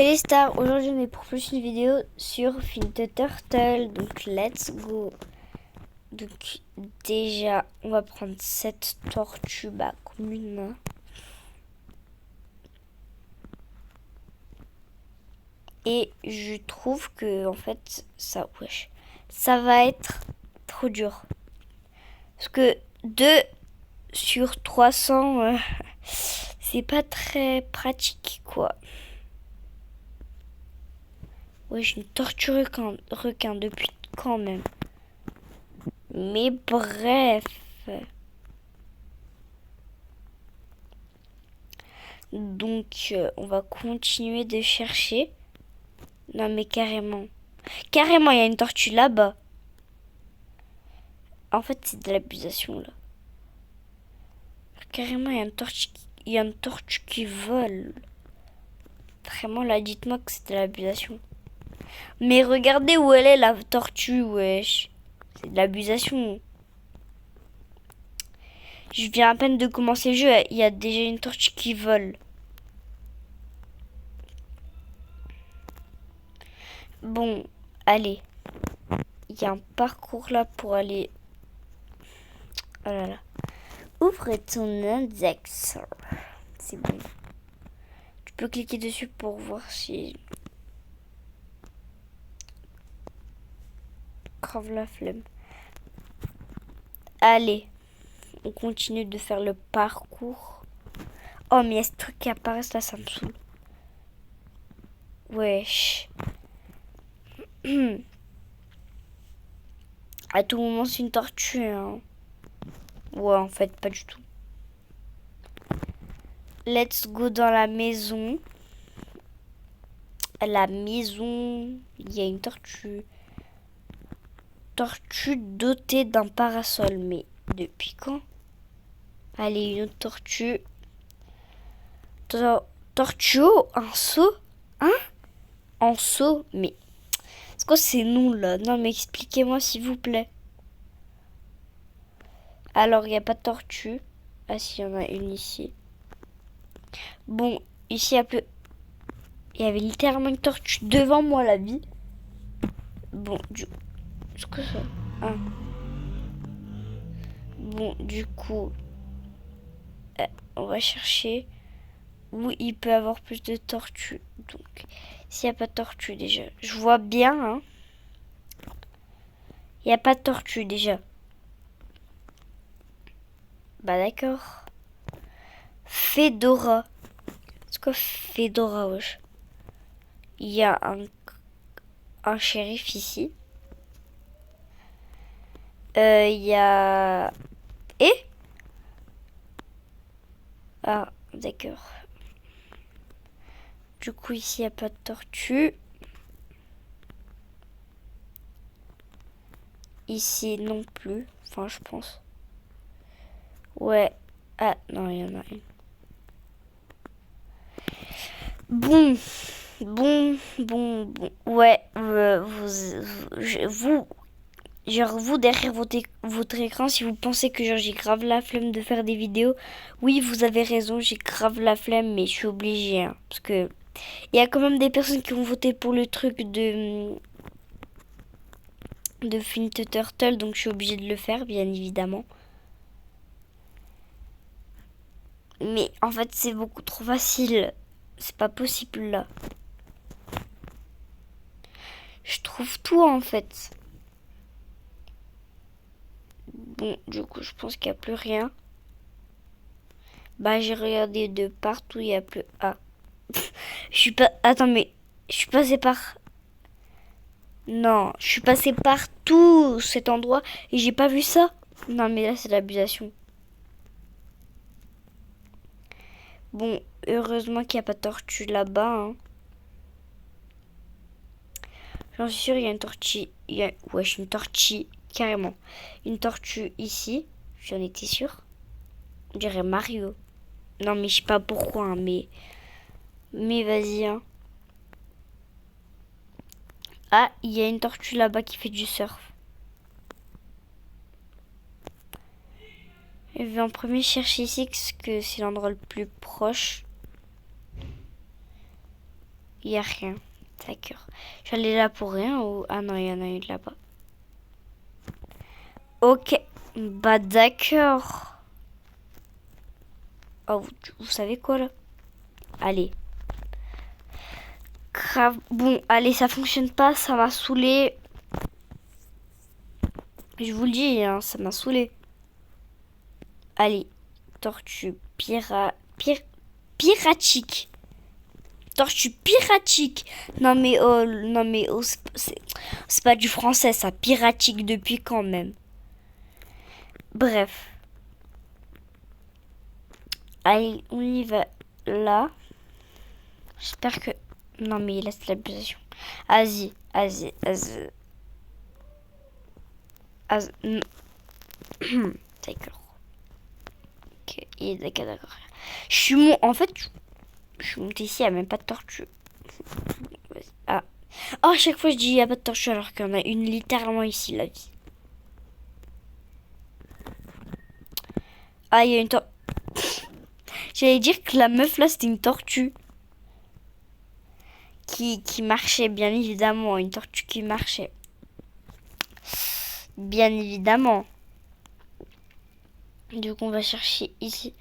Hey les stars, aujourd'hui on est pour plus une vidéo sur Find the Turtle, donc let's go. Donc déjà on va prendre cette tortue comme une main. Et je trouve que en fait ça va être trop dur. Parce que 2 sur 300 c'est pas très pratique quoi. Ouais, j'ai une tortue requin depuis quand même. Mais bref. Donc, on va continuer de chercher. Non, mais carrément. Carrément, il y a une tortue là-bas. En fait, c'est de l'abusation, là. Carrément, il y a une tortue qui vole. Vraiment, là, dites-moi que c'est de l'abusation. Mais regardez où elle est, la tortue, wesh. C'est de l'abusation. Je viens à peine de commencer le jeu, il y a déjà une tortue qui vole. Bon, allez. Il y a un parcours là pour aller... Oh là là. Ouvre ton index. C'est bon. Tu peux cliquer dessus pour voir si... Grave la flemme. Allez. On continue de faire le parcours. Oh, mais il y a ce truc qui apparaît là, ça me saoule. Wesh. À tout moment, c'est une tortue, hein. Ouais, en fait, pas du tout. Let's go dans la maison. La maison, il y a une tortue. Tortue dotée d'un parasol. Mais depuis quand? Allez, une autre tortue. Tortue, un seau? Hein? En seau? Mais c'est quoi ces noms là? Non mais expliquez-moi s'il vous plaît. Alors, il n'y a pas de tortue. Ah si, il y en a une ici. Bon, ici, il y avait littéralement une tortue devant moi, la vie. Bon, c'est quoi ça? Ah. Bon, du coup, on va chercher où il peut avoir plus de tortues. Donc, s'il n'y a pas de tortue déjà. Je vois bien, hein. Il n'y a pas de tortue déjà. Bah d'accord. Fedora. C'est quoi Fedora, wesh? Il y a un shérif ici. Il y a... Et ah, d'accord. Du coup, ici, il n'y a pas de tortue. Ici, non plus. Enfin, je pense. Ouais. Ah, non, il y en a une. Bon. Ouais, vous derrière votre écran, si vous pensez que genre j'ai grave la flemme de faire des vidéos, oui, vous avez raison, j'ai grave la flemme, mais je suis obligée, hein, parce que il y a quand même des personnes qui ont voté pour le truc de Find the Turtle, donc je suis obligée de le faire, bien évidemment. Mais en fait, c'est beaucoup trop facile. C'est pas possible là. Je trouve tout en fait. Bon, du coup, je pense qu'il n'y a plus rien. Bah, j'ai regardé de partout, il n'y a plus... Ah. Je suis pas... Attends, mais... Je suis passée par... Non, je suis passée par tout cet endroit et j'ai pas vu ça. Non, mais là, c'est de l'abusation. Bon, heureusement qu'il n'y a pas de tortue là-bas, hein. J'en suis sûre, il y a une tortue. Wesh, une tortue, carrément. Une tortue ici, j'en étais sûre. On dirait Mario. Non, mais je sais pas pourquoi, hein, mais vas-y, hein. Ah, il y a une tortue là-bas qui fait du surf. Je vais en premier chercher ici parce que c'est l'endroit le plus proche. Il n'y a rien. D'accord. J'allais là pour rien ou... Ah non, il y en a une là-bas. Ok. Bah d'accord. Oh, vous savez quoi là? Allez. Grave. Bon, allez, ça fonctionne pas. Ça m'a saoulé. Je vous le dis, hein, ça m'a saoulé. Allez. Tortue piratique. Tortue piratique. Non mais oh, c'est pas du français ça. Piratique depuis quand même. Bref. Allez, on y va là. J'espère que... Non mais il laisse l'abusation. Vas-y. D'accord. Ok, d'accord. En fait, je suis montée ici, il n'y a même pas de tortue. Ah. Oh, à chaque fois je dis il n'y a pas de tortue alors qu'il y en a une littéralement ici, la vie. Ah, il y a une tortue. J'allais dire que la meuf là c'était une tortue. Qui marchait, bien évidemment. Une tortue qui marchait. Bien évidemment. Du coup, on va chercher ici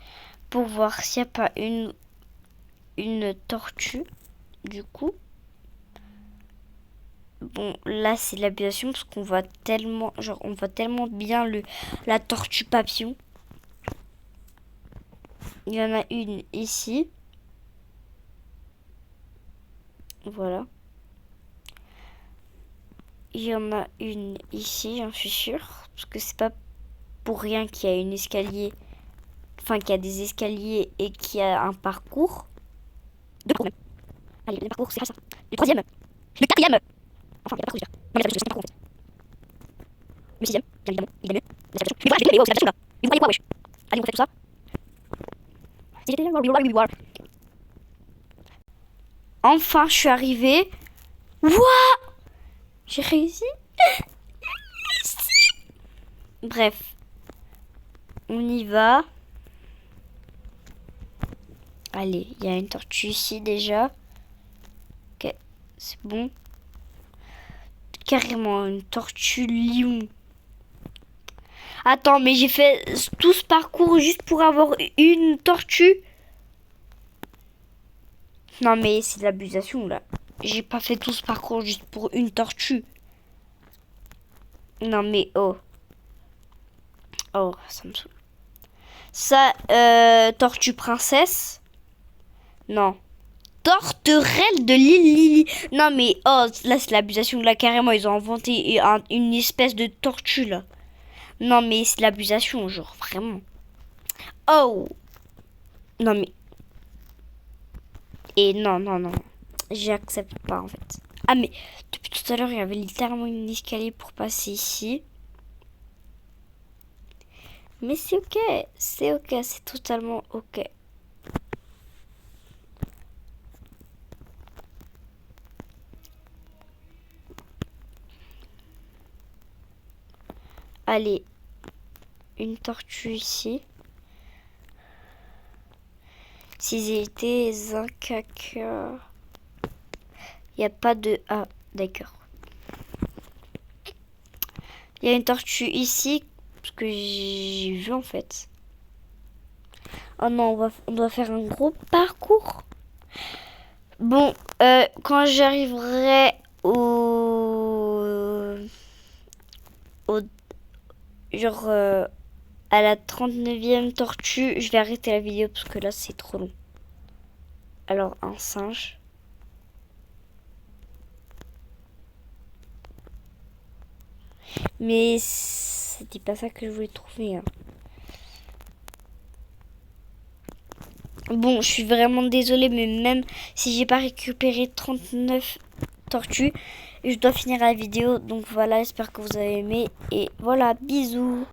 pour voir s'il n'y a pas une tortue. Du coup. Bon, là, c'est de l'abusation parce qu'on voit tellement... Genre, on voit tellement bien la tortue papillon. Il y en a une ici. Voilà. Il y en a une ici, j'en suis sûre. Parce que c'est pas pour rien qu'il y a une escalier. Enfin, qu'il y a des escaliers et qu'il y a un parcours. Deux parcours même. Allez, le parcours, c'est pas ça. Le troisième. Le quatrième. Enfin, il y a pas parcours déjà. Non, mais il y a pas parcours en fait. Le sixième, bien évidemment. Il est mieux. Mais voilà, je l'ai c'est la là. Mais vous voyez quoi, wesh. Allez, on fait tout ça. Si j'étais là, enfin, je suis arrivée. Wouah! J'ai réussi. Bref. On y va. Allez, il y a une tortue ici déjà. Ok, c'est bon. Carrément, une tortue lion. Attends, mais j'ai fait tout ce parcours juste pour avoir une tortue. Non, mais c'est de l'abusation, là. J'ai pas fait tout ce parcours juste pour une tortue. Non, mais oh. Oh, ça me saoule. Ça, tortue princesse. Non. Tourterelle de l'île Lily. Non, mais oh, là, c'est l'abusation. Là, carrément, ils ont inventé une espèce de tortue, là. Non, mais c'est l'abusation, genre, vraiment. Oh. Non, mais... Et non. J'accepte pas, en fait. Ah, mais depuis tout à l'heure, il y avait littéralement une escalier pour passer ici. Mais c'est ok. C'est totalement ok. Allez. Une tortue ici. S'ils étaient un caca. Il n'y a pas de... Ah, d'accord. Il y a une tortue ici. Parce que j'ai vu en fait. Oh non, on doit faire un gros parcours. Bon, quand j'arriverai genre à la 39e tortue, je vais arrêter la vidéo parce que là c'est trop long. Alors un singe. Mais c'était pas ça que je voulais trouver. Hein. Bon, je suis vraiment désolée, mais même si j'ai pas récupéré 39 tortues, je dois finir la vidéo. Donc voilà, j'espère que vous avez aimé. Et voilà, bisous.